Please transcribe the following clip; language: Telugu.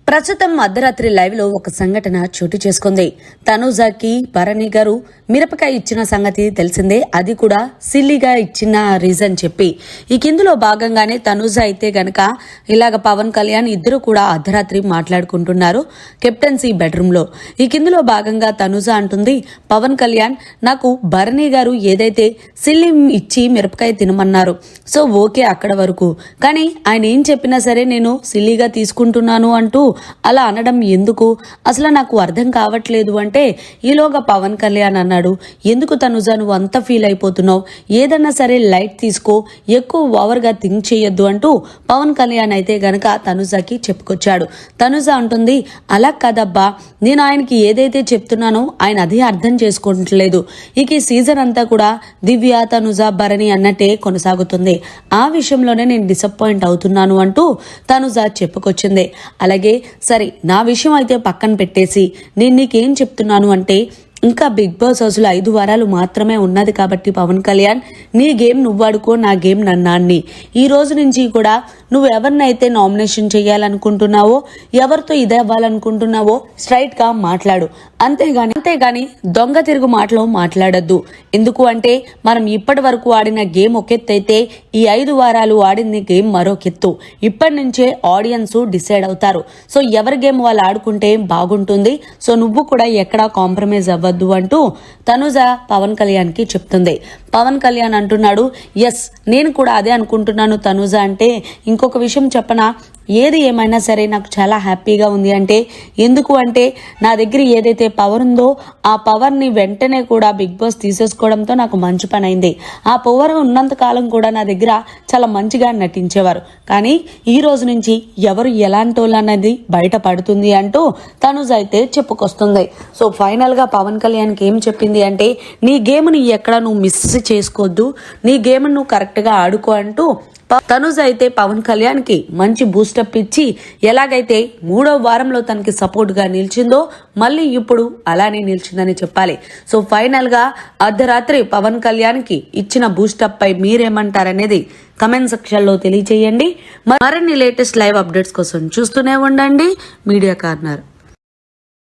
ప్రస్తుతం అర్ధరాత్రి లైవ్ లో ఒక సంఘటన చోటు చేసుకుంది. తనూజాకి భరణి గారు మిరపకాయ ఇచ్చిన సంగతి తెలిసిందే. అది కూడా సిల్లీగా ఇచ్చిన రీజన్ చెప్పి ఈ కిందులో భాగంగానే తనూజా అయితే గనక ఇలాగ పవన్ కళ్యాణ్ ఇద్దరు కూడా అర్ధరాత్రి మాట్లాడుకుంటున్నారు కెప్టెన్సీ బెడ్రూమ్ లో. ఈ కిందులో భాగంగా తనూజా అంటుంది, పవన్ కళ్యాణ్ నాకు భరణి గారు ఏదైతే సిల్లి ఇచ్చి మిరపకాయ తినమన్నారు, సో ఓకే అక్కడ వరకు, కానీ ఆయన ఏం చెప్పినా సరే నేను సిల్లీగా తీసుకుంటున్నాను అంటూ అలా అనడం ఎందుకు, అసలు నాకు అర్థం కావట్లేదు అంటే ఈలోగా పవన్ కళ్యాణ్ అన్నాడు, ఎందుకు తనుజా నువ్వు అంత ఫీల్ అయిపోతున్నావు, ఏదన్నా సరే లైట్ తీసుకో, ఎక్కువ ఓవర్ గా థింక్ చేయొద్దు అంటూ పవన్ కళ్యాణ్ అయితే గనక తనుజాకి చెప్పుకొచ్చాడు. తనుజా అంటుంది, అలా కదబ్బా, నేను ఆయనకి ఏదైతే చెప్తున్నానో ఆయన అదే అర్థం చేసుకోవట్లేదు, ఇక ఈ సీజన్ అంతా కూడా దివ్య తనుజా భరణి అన్నట్టే కొనసాగుతుంది, ఆ విషయంలోనే నేను డిసప్పాయింట్ అవుతున్నాను అంటూ తనుజా చెప్పుకొచ్చింది. అలాగే సరే నా విషయం అయితే పక్కన పెట్టేసి నేను నీకేం చెప్తున్నాను అంటే, ఇంకా బిగ్ బాస్ హౌస్ లో 5 వారాలు మాత్రమే ఉన్నది కాబట్టి పవన్ కళ్యాణ్ నీ గేమ్ నువ్వు ఆడుకో, నా గేమ్ నన్నాన్ని. ఈ రోజు నుంచి కూడా నువ్వు ఎవరినైతే నామినేషన్ చేయాలనుకుంటున్నావో, ఎవరితో ఇదే అవ్వాలనుకుంటున్నావో స్ట్రైట్ గా మాట్లాడు, అంతేగాని దొంగ తిరుగు మాటలో మాట్లాడద్దు. ఎందుకు అంటే మనం ఇప్పటి వరకు ఆడిన గేమ్ ఒకెత్తైతే ఈ 5 వారాలు ఆడింది గేమ్ మరొకెత్తు. ఇప్పటి నుంచే ఆడియన్స్ డిసైడ్ అవుతారు. సో ఎవరి గేమ్ వాళ్ళు ఆడుకుంటే బాగుంటుంది, సో నువ్వు కూడా ఎక్కడా కాంప్రమైజ్ అవ్వద్దు అంటూ తనుజా పవన్ కళ్యాణ్ కి చెప్తుంది. పవన్ కళ్యాణ్ అంటున్నాడు, ఎస్ నేను కూడా అదే అనుకుంటున్నాను తనుజా అంటే. ఇంకొక విషయం చెప్పనా, ఏది ఏమైనా సరే నాకు చాలా హ్యాపీగా ఉంది అంటే, ఎందుకు అంటే నా దగ్గర ఏదైతే పవర్ ఉందో ఆ పవర్ని వెంటనే కూడా బిగ్ బాస్ తీసేసుకోవడంతో నాకు మంచి పని అయింది. ఆ పవర్ ఉన్నంత కాలం కూడా నా దగ్గర చాలా మంచిగా నటించేవారు, కానీ ఈ రోజు నుంచి ఎవరు ఎలాంటి వాళ్ళు అన్నది బయటపడుతుంది అంటూ తనుజ అయితే చెప్పుకొస్తుంది. సో ఫైనల్ గా పవన్ కళ్యాణ్కి ఏం చెప్పింది అంటే, నీ గేమ్ని ఎక్కడ నువ్వు మిస్ చేసుకోవద్దు, నీ గేమ్ నువ్వు కరెక్ట్ గా ఆడుకో అంటూ తనుజ అయితే పవన్ కళ్యాణ్ కి మంచి బూస్టప్ ఇచ్చి ఎలాగైతే 3వ వారంలో తనకి సపోర్ట్ గా నిలిచిందో మళ్ళీ ఇప్పుడు అలానే నిలిచిందని చెప్పాలి. సో ఫైనల్ గా అర్ధరాత్రి పవన్ కళ్యాణ్ కి ఇచ్చిన బూస్టప్ పై మీరేమంటారనేది కమెంట్ సెక్షన్ లో తెలియచేయండి. మరిన్ని లేటెస్ట్ లైవ్ అప్డేట్స్ కోసం చూస్తూనే ఉండండి మీడియా కార్నర్.